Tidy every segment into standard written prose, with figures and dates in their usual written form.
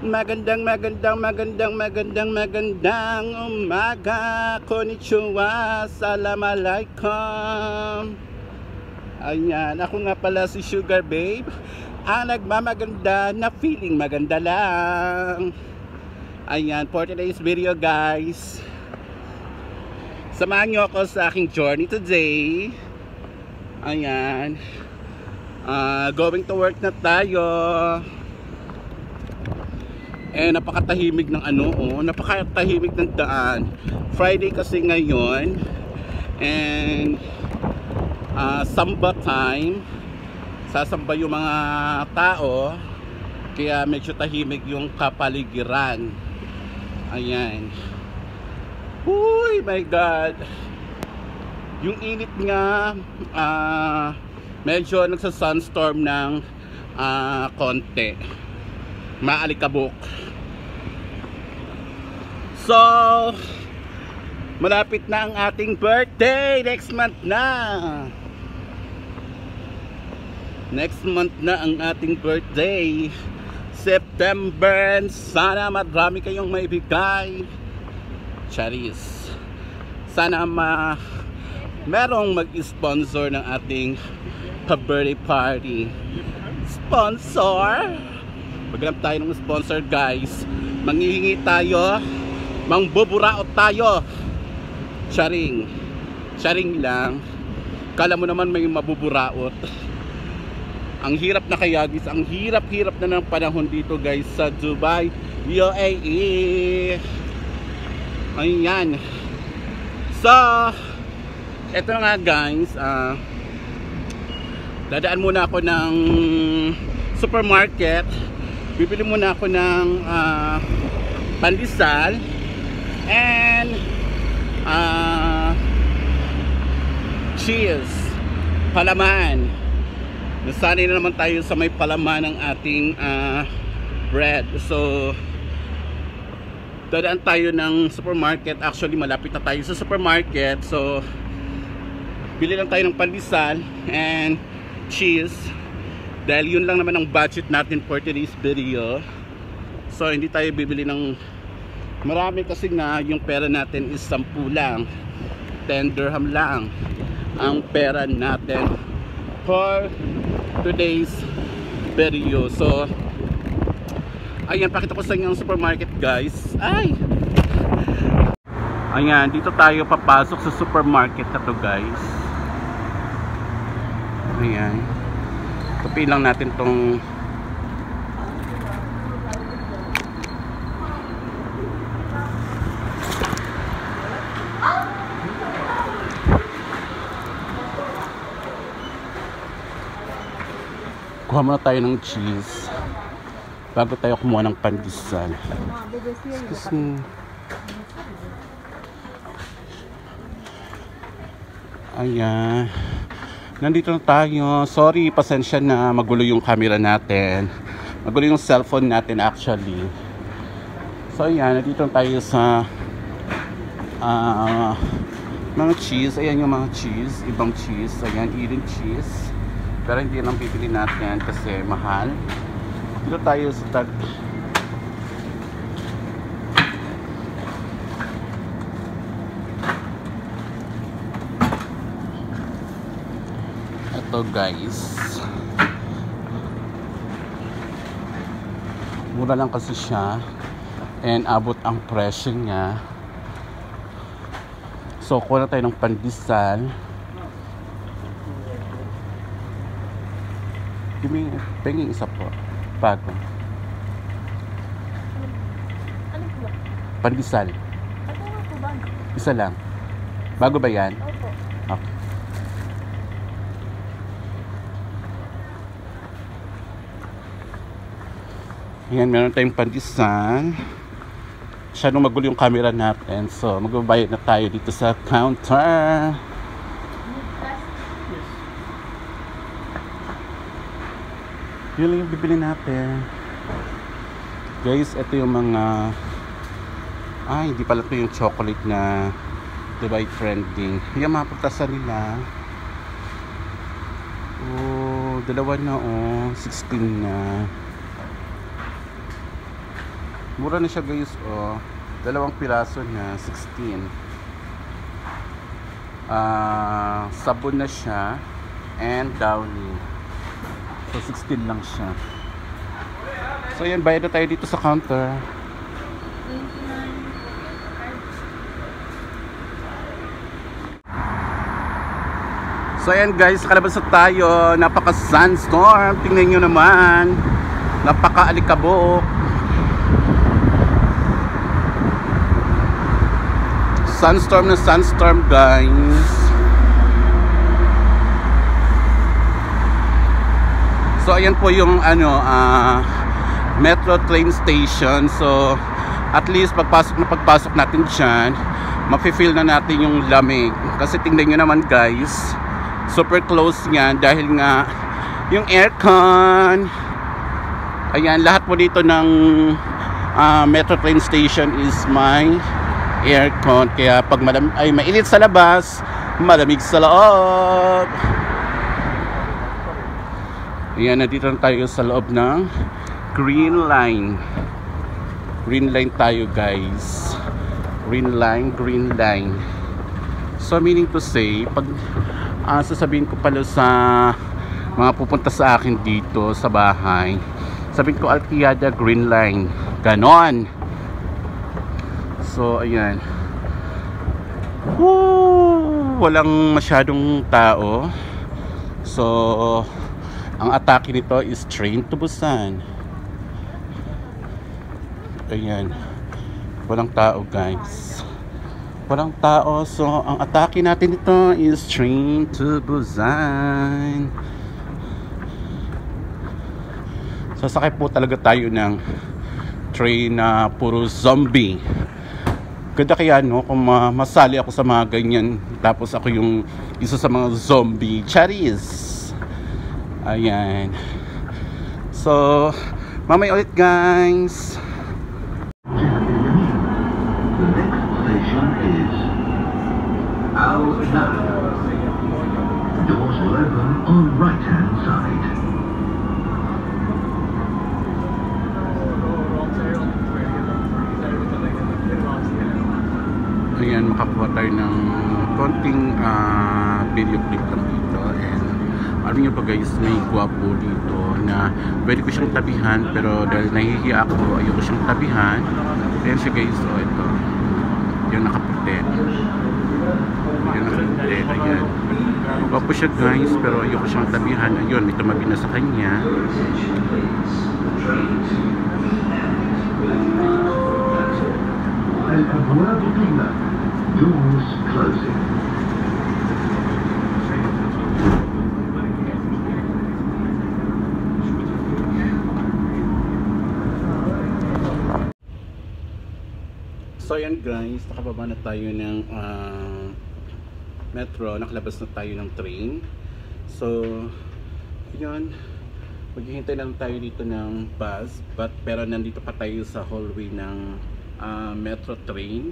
Magandang umaga. Konnichiwa. Assalamualaikum. Ayan, ako nga pala si Sugar Babe, ang nagmamaganda na feeling maganda lang. Ayan, for today's video guys, samahan nyo ako sa aking journey today. Ayan, going to work na tayo. Napakatahimik ng napakatahimik ng daan. Friday kasi ngayon, and samba time, sasamba yung mga tao, kaya medyo tahimik yung kapaligiran. Ayan. Uy, my God, yung init nga, medyo nagsa-sunstorm ng konti, maalikabok. So malapit na ang ating birthday, next month na. Next month na ang ating birthday, September. Sana marami kayong maibigay. Charis. Sana merong mag-sponsor ng ating birthday party. Sponsor? Maghanap tayo ng sponsor guys. Manghihingi tayo, mangbuburaot tayo. Charing. Charing lang. Kala mo naman may mabuburaot. Ang hirap na kaya guys, ang hirap-hirap na ng panahon dito guys sa Dubai, UAE. Ayan. So, eto nga guys, dadaan muna ako ng supermarket. Bibili muna ako ng pandesal and cheese, palaman. Nasanay na naman tayo sa may palaman ng ating bread. So dadaan tayo ng supermarket. Actually malapit na tayo sa supermarket. So bili lang tayo ng pandesal and cheese, dahil yun lang naman ang budget natin for today's video. So hindi tayo bibili ng marami kasi nga yung pera natin is 10 lang, 10 dirham lang ang pera natin for today's video. So ayan, pakita ko sa inyo ang supermarket guys. Ayan, dito tayo papasok sa supermarket na to guys. Ayan, tupi lang natin tong kuha muna tayo ng cheese bago tayo kumuha ng pandesal. Excuse me. Ayan, nandito na tayo. Sorry, pasensya na, magulo yung camera natin, magulo yung cellphone natin actually. So ayan, nandito na tayo sa mga cheese. Ayan yung mga cheese, ibang cheese. Ayan, Eden cheese, pero hindi lang pipili natin kasi mahal. Dito tayo sa ito guys, mura lang kasi siya and abot ang presyo niya. So kuha na tayo ng pandesal. Penging isa po bago pandesal, isa lang. Bago ba yan? Opo. Okay. Ayan, meron tayong pandesal. Masyadong magulo yung camera natin. So magbabayad na tayo dito sa counter. Yun lang yung bibili natin guys. Ito yung mga hindi pala ito yung chocolate na Dubai trending. Yung mga pagtasan nila, dalawa na 16 na. Mura na siya guys, oh. Dalawang piraso niya, 16. Sabon na siya and downy. So 16 lang siya. So yan, bayad na tayo dito sa counter. So ayan guys, kalabas na tayo. Napaka sandstorm. Tingnan nyo naman. Napaka alikabok. Sandstorm na sandstorm guys. So ayan po yung metro train station. So at least pagpasok natin dyan, mafe-feel na natin yung lamig. Kasi tingnan nyo naman guys, super close niyan dahil nga yung aircon. Ayan, lahat po dito ng metro train station is may aircon. Kaya pag mainit sa labas, malamig sa loob. Ayan, nandito na tayo sa loob ng Green Line. Green Line tayo guys. Green Line. So meaning to say, pag sasabihin ko pala sa mga pupunta sa akin dito sa bahay, sabihin ko Alquiada Green Line, ganon. So ayan, walang masyadong tao. So ang atake nito is Train to Busan. Ayan, walang tao guys, walang tao. So ang atake natin dito is Train to Busan. Sasakay po talaga tayo ng train na puro zombie. Ganda kaya no kung masali ako sa mga ganyan, tapos ako yung isa sa mga zombie. Charis. Ayan. So mamaya ulit guys. Doors will open on right-hand side. Ayan, makakuha tayo ng konting video clip lang dito. And alam nyo pa guys, may guwapo dito na pwede ko siyang tabihan, pero dahil nahihiya ako, ayoko siyang tabihan. Ayan siya guys, so ito yung nakaputi. Ayan, guwapo siya guys, pero ayoko siyang tabihan. Ayun, may tumabi na sa kanya. Doors closing. So ayan guys, nakababa na tayo ng metro, nakalabas na tayo ng train. So yun, maghihintay lang tayo dito ng bus, pero nandito pa tayo sa hallway ng metro train.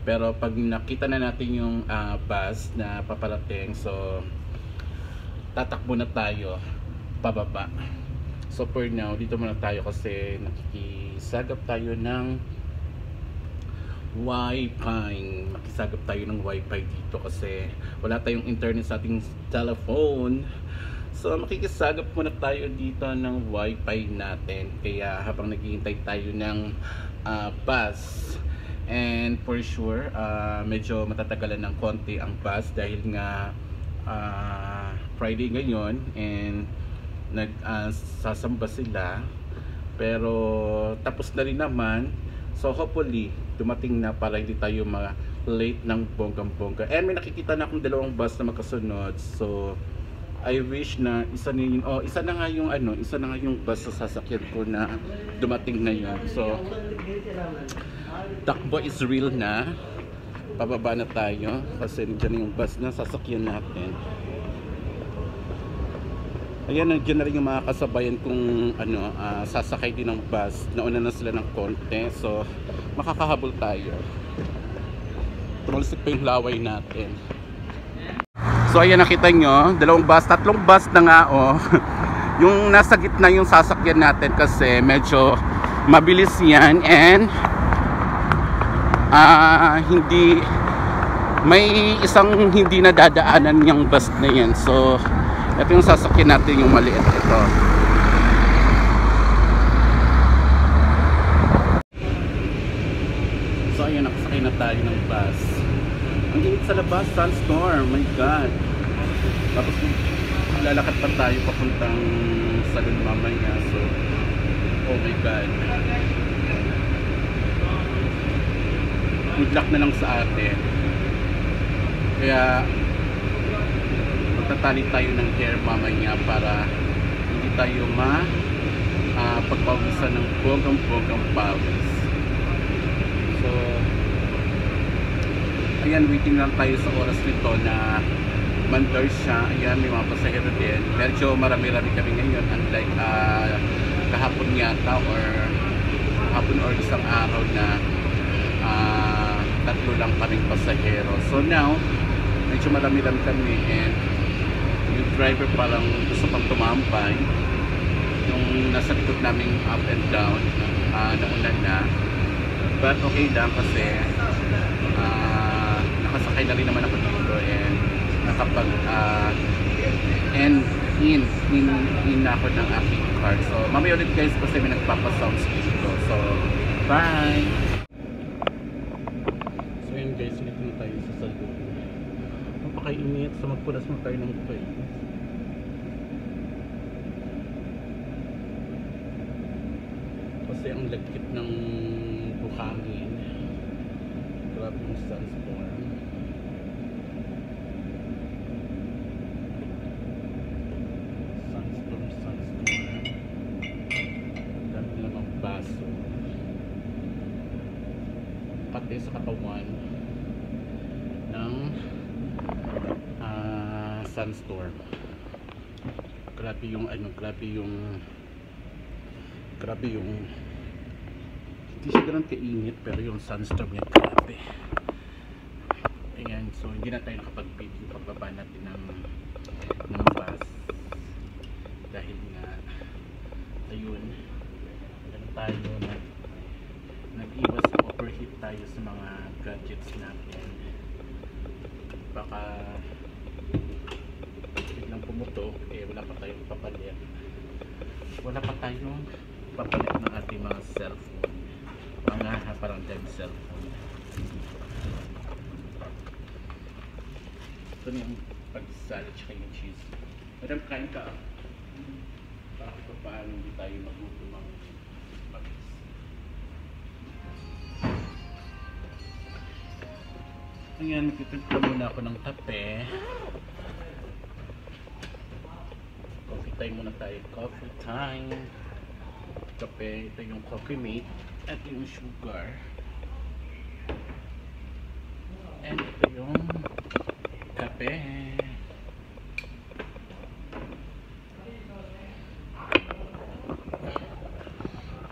Pero pag nakita na natin yung bus na paparating, so tatakbo na tayo pababa. So for now, dito muna tayo kasi nakikisagap tayo ng Wi-Fi. Makisagap tayo ng Wi-Fi dito kasi wala tayong internet sa ating telephone. So makikisagap muna tayo dito ng Wi-Fi natin. Kaya habang naghihintay tayo ng bus, and for sure medyo matatagalan ng konti ang bus dahil nga Friday ngayon and nagsasamba sila, pero tapos na rin naman. So hopefully dumating na para hindi tayo late ng bonggang-bongga. And may nakikita na akong dalawang bus na magkasunod. So I wish na isa na nga yung bus sa sasakyan ko na dumating na yun. So takbo is real na. Pababa na tayo kasi nandiyan yung bus na sasakyan natin. Ayan, nandiyan na rin yung mga kasabayan kung sasakay din ng bus. Nauna na sila ng konti, so makakahabol tayo. Tumalsik pa yung laway natin. So ayan, nakita nyo, tatlong bus na nga yung nasa gitna yung sasakyan natin kasi medyo Mabilis yan, and hindi, may isang hindi nadadaanan yung bus na yan. So ito yung sasakyan natin, yung maliit ito. So ayun, nakasakay na tayo ng bus. Ang init sa labas, sunstorm, my god. Tapos lalakad pa tayo papuntang salon mamaya. So oh my god, good luck na lang sa atin. Kaya magtatali tayo ng hair mamaya para hindi tayo pagpawisan ng bogang pawis. So ayan, waiting lang tayo sa oras nito na mandar siya. Ayan, may mga pasahero din. Medyo marami-rami kami ngayon, unlike kahapon yata or isang araw na tatlo lang kaming pasahero. So now medyo marami-rami kami, and yung driver parang gusto pang tumambay yung nasa likod naming up and down, naunan na, but okay lang kasi nakasakay na rin naman ako dito, and nakapag in ako ng aking car. So mamaya ulit guys kasi may nagpapasounds dito. So bye. So yun guys, ulit na tayo sa salon. Napakainit, so magpunas mo tayo ng face. Kasi ang lagkit ng buhangin. Grabe yung sunstorm. Dami namang baso. Pati sa katawan ng sunstorm. Grabe yung hindi siya ganun kainit, pero yung sunstorm niya grabe. Ayan, so hindi na tayo nakapag-video pagbaba natin ng bus dahil nga ayun, tayo nag-iwas overheat tayo sa mga gadgets natin. Baka biglang pumutok, wala pa tayong papalit ng ating mga cellphone, parang dead cellphone. Ito na yung pag-salad tsaka yung cheese. Madam, kain ka para pa paano hindi tayo magutom ang mag-is. Ayan, magtitimpla muna ako ng kape. Coffee time muna tayo. Coffee time. Kape, ito yung coffee mate at yung sugar. And ito yung kape.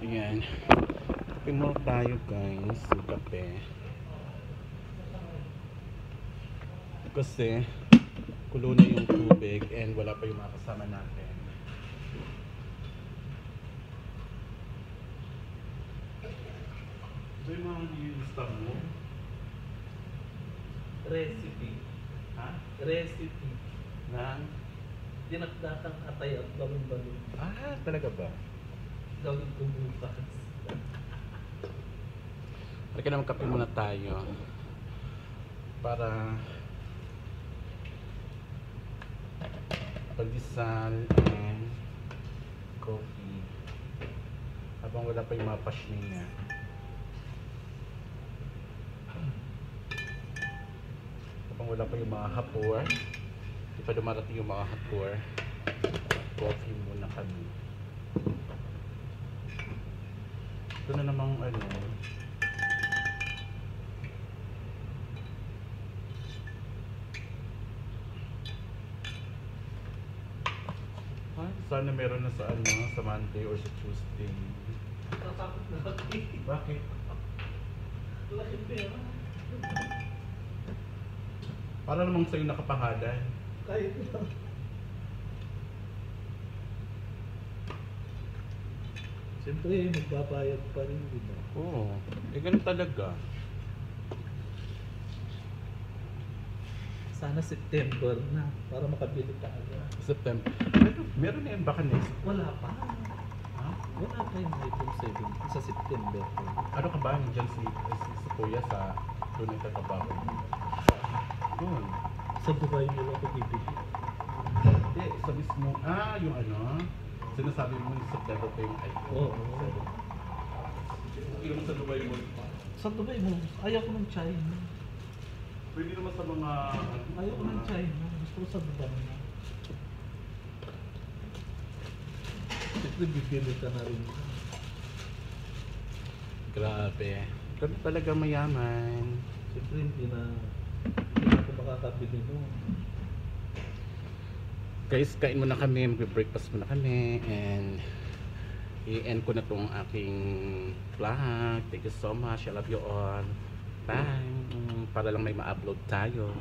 Ayan. Kape mo tayo guys, yung kape. Kasi kulo na yung tubig and wala pa yung mga kasama natin. Ito yung mga nilista mo. Recipe. Ha? Recipe. Ng? Dinakdakang atay at balon-balon. Talaga ba? Gawin ko bukas. Halika na, magkape muna tayo para pagdisal and coffee habang wala pa yung mga pashning niya. Habang wala pa yung mga hapor, hindi pa dumarating yung mga hapor, coffee muna kami. Ito na namang sana meron na sa sa Monday or sa Tuesday. Tatakot na ako. Bakit? Laki pera. Para namang sa'yo nakapangalan. Kahit lang. So Siyempre, magbabayad pa rin, di ba? Oo. Ganun talaga. Sana September na, para makabili tayo. September. Meron na yan baka next. Wala pa. Ha? Wala pa yung iPhone 7 sa September. Ano ka ba? Nandiyan si Kuya sa doon ang tatrabaho. Doon. Sa Dubai mo lang ako bibili. Hindi, sa mismo, yung ano, sinasabi mo sa September pa yung iPhone. Oo. Okay naman sa Dubai mo. Sa Dubai mo, ayaw ko ng China. Pwede naman sa mga... Ayaw ko ng China. Gusto ko sa Dubai na. Siyempre, bibili ka na rin. Grabe. Kami talaga mayaman. Siyempre, hindi na ako makakabili mo. Guys, kain muna kami, mag-breakfast muna kami, and i-end ko na tong aking vlog. Thank you so much. I love you all. Bye. Para lang may ma-upload tayo.